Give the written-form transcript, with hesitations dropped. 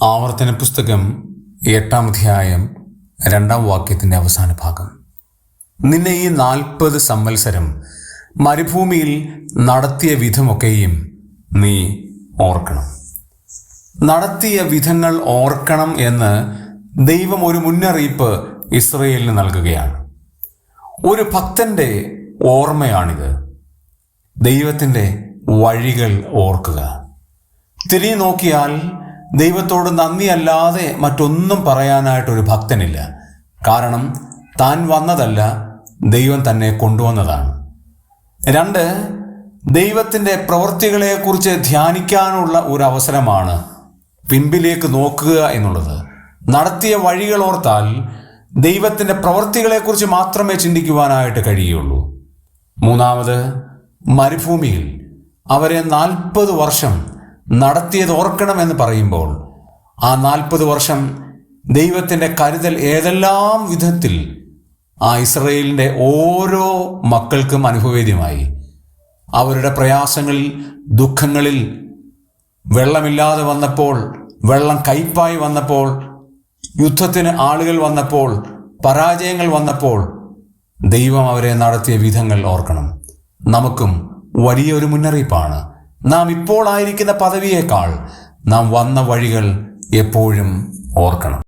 ആവർത്തന പുസ്തകം 8-ാം അധ്യായം 2-ാം വാക്യത്തിൻ്റെ അവസാന ഭാഗം. നിന്നെ ഈ 40 സംവത്സരം മരുഭൂമിയിൽ നടത്തിയ വിധമൊക്കെയും നീ ഓർക്കണം. നടത്തിയ വിധങ്ങൾ ഓർക്കണം എന്ന് ദൈവം ഒരു മുന്നറിയിപ്പ് ഇസ്രയേലിന് നൽകുകയാണ്. ഒരു ഭക്തന്റെ ഓർമ്മയാണിത്. ദൈവത്തിൻ്റെ വഴികൾ ഓർക്കുക. തിരിഞ്ഞു നോക്കിയാൽ ദൈവത്തോട് നന്ദിയല്ലാതെ മറ്റൊന്നും പറയാനായിട്ടൊരു ഭക്തനില്ല. കാരണം താൻ വന്നതല്ല, ദൈവം തന്നെ കൊണ്ടുവന്നതാണ്. 2, ദൈവത്തിൻ്റെ പ്രവൃത്തികളെക്കുറിച്ച് ധ്യാനിക്കാനുള്ള ഒരു അവസരമാണ് പിൻപിലേക്ക് നോക്കുക എന്നുള്ളത്. നടത്തിയ വഴികൾ ഓർത്താൽ ദൈവത്തിൻ്റെ പ്രവൃത്തികളെക്കുറിച്ച് മാത്രമേ ചിന്തിക്കുവാനായിട്ട് കഴിയുള്ളൂ. 3, മരുഭൂമിയിൽ അവരെ 40 വർഷം നടത്തിയത് ഓർക്കണമെന്ന് പറയുമ്പോൾ ആ 40 വർഷം ദൈവത്തിൻ്റെ കരുതൽ ഏതെല്ലാം വിധത്തിൽ ആ ഇസ്രയേലിൻ്റെ ഓരോ മക്കൾക്കും അനുഭവേദ്യമായി. അവരുടെ പ്രയാസങ്ങളിൽ, ദുഃഖങ്ങളിൽ, വെള്ളമില്ലാതെ വന്നപ്പോൾ, വെള്ളം കയ്പായി വന്നപ്പോൾ, യുദ്ധത്തിന് ആളുകൾ വന്നപ്പോൾ, പരാജയങ്ങൾ വന്നപ്പോൾ ദൈവം അവരെ നടത്തിയ വിധങ്ങൾ ഓർക്കണം. നമുക്കും വലിയൊരു മുന്നറിയിപ്പാണ്. നാം ഇപ്പോൾ ആയിരിക്കുന്ന പദവിയേക്കാൾ നാം വന്ന വഴികൾ എപ്പോഴും ഓർക്കണം.